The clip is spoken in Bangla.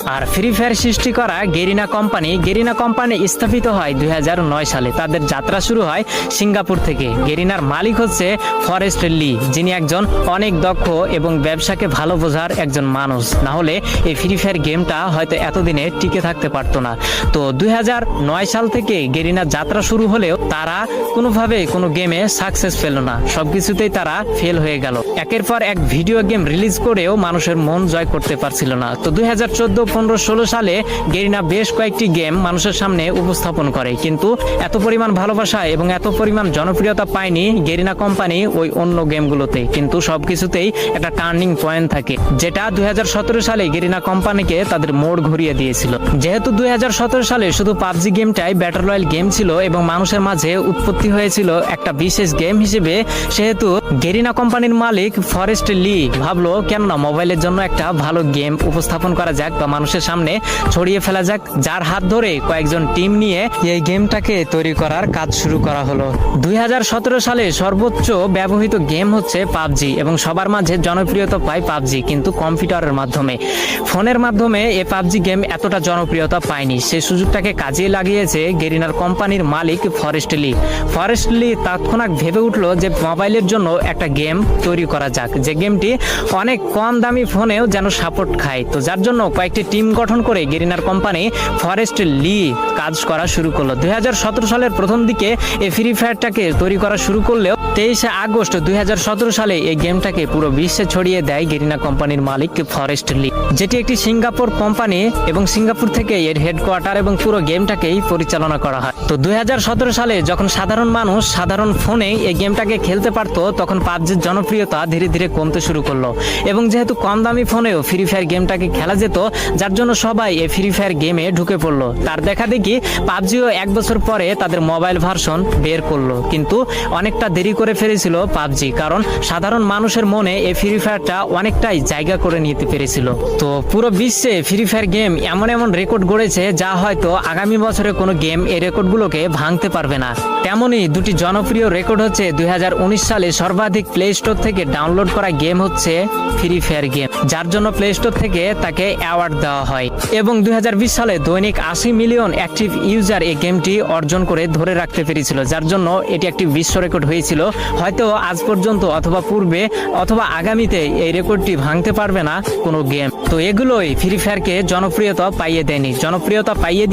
আর ফ্রি ফায়ার সৃষ্টি করা গেরিনা কোম্পানি স্থাপিত হয় 2009 সালে। তাদের যাত্রা শুরু হয় সিঙ্গাপুর থেকে। গেরিনার মালিক হচ্ছে ফরেস্ট লি, যিনি একজন অনেক দক্ষ এবং ব্যবসাকে ভালো বোঝার একজন মানুষ। না হলে এই ফ্রি ফায়ার গেমটা হয়তো এতদিনে টিকে থাকতে পারতো না। তো 2009 সাল থেকে গেরিনার যাত্রা শুরু হলেও তারা কোনোভাবে কোনো গেমে সাকসেস পেল না, সবকিছুতেই তারা ফেল হয়ে গেল। একের পর এক ভিডিও গেম রিলিজ করেও মানুষের মন জয় করতে পারছিল না। তো 2014, 15, 16 সালে গেরিনা বেশ কয়েকটি গেম মানুষের সামনে উপস্থাপন করে, কিন্তু এত পরিমাণ ভালোবাসা এবং এত পরিমাণ জনপ্রিয়তা পায়নি গেরিনা কোম্পানি ওই অন্য গেমগুলোতে। কিন্তু সবকিছুতেই একটা টার্নিং পয়েন্ট থাকে, যেটা 2017 সালে গেরিনা কোম্পানিকে তাদের মোড় ঘুরিয়ে দিয়েছিল। যেহেতু 2017 সালে শুধু পাবজি গেমটাই ব্যাটল রয়্যাল গেম ছিল এবং মানুষের মাঝে উৎপত্তি হয়েছিল একটা বিশেষ গেম হিসেবে, সেহেতু গেরিনা কোম্পানির মালিক ফরেস্ট লি ভাবলো কেননা মোবাইলের জন্য একটা ভালো গেম উপস্থাপন করা যাক বা মানুষের সামনে ছড়িয়ে ফেলা যাক, যার হাত ধরে কয়েকজন টিম নিয়ে এই গেমটাকে তৈরি করার কাজ শুরু করা হলো। 2017 সালে সর্বোচ্চ ব্যবহৃত গেম হচ্ছে পাবজি এবং সবার মাঝে জনপ্রিয়তা পায় পাবজি, কিন্তু কম্পিউটারের মাধ্যমে। ফোনের মাধ্যমে এই পাবজি গেম এতটা জনপ্রিয়তা পায়নি। সেই সুযোগটাকে কাজে লাগিয়েছে গেরিনার কোম্পানির মালিক ফরেস্ট লি তৎক্ষণাৎ ভেবে উঠলো যে মোবাইলের জন্য একটা গেম তৈরি করা যাক, যে গেমটি অনেক কম দামি ফোনেও যেন সাপোর্ট খায়। তো যার জন্য কয়েকটি টিম গঠন করে গেরিনার কোম্পানি ফরেস্ট লি কাজ করা শুরু করলো। 2017 সালের প্রথম দিকে এই ফ্রি ফায়ারটাকে তৈরি করা শুরু করলেও 23 আগস্ট 2017 সালে এই গেমটাকে পুরো বিশ্বে ছড়িয়ে দেয় গেরিনা কোম্পানির মালিক ফরেস্ট লি, যেটি একটি সিঙ্গাপুর কোম্পানি এবং সিঙ্গাপুর থেকে এর হেডকোয়ার্টার এবং পুরো গেমটাকেই পরিচালনা করা হয়। তো 2017 সালে যখন সাধারণ মানুষ সাধারণ ফোনে এই গেমটাকে খেলতে পারতো, তখন পাবজির জনপ্রিয়তা ধীরে ধীরে কমতে শুরু করলো এবং যেহেতু কম দামি ফোনেও ফ্রি ফায়ার গেমটাকে খেলা যেত, যার জন্য সবাই এই ফ্রি ফায়ার গেমে ঢুকে পড়লো। তার দেখা দেখি পাবজিও 1 বছর পরে তাদের মোবাইল ভার্সন বের করলো, কিন্তু অনেকটা দেরি করে ফেলেছিল পাবজি, কারণ সাধারণ মানুষের মনে এই ফ্রি ফায়ারটা অনেকটাই জায়গা করে নিতে পেরেছিল। তো পুরো বিশ্বে ফ্রি ফায়ার গেম এমন এমন রেকর্ড গড়েছে যা হয়তো আগামী বছরে কোনো গেম এই রেকর্ডগুলোকে ভাঙতে পারবে না। তেমনই দুটি জনপ্রিয় রেকর্ড হচ্ছে 2019 সালে সর্বাধিক প্লে স্টোর থেকে ডাউনলোড করা গেম হচ্ছে ফ্রি ফায়ার গেম, যার জন্য প্লে স্টোর থেকে তাকে অ্যাওয়ার্ড দেওয়া হয়, এবং 2020 সালে দৈনিক 80 মিলিয়ন অ্যাক্টিভ ইউজার এই গেমটি অর্জন করে ধরে রাখতে পেরেছিল, যার জন্য এটি একটি বিশ্ব রেকর্ড হয়েছিল। হয়তো আজ পর্যন্ত অথবা পূর্বে অথবা আগামীতে এই রেকর্ডটি ভাঙতে পারবে না কোনো গেম। তো এগুলোই ফ্রি ফায়ারকে জনপ্রিয়তা পাইয়ে দেয়নি, জনপ্রিয়তা পাইয়ে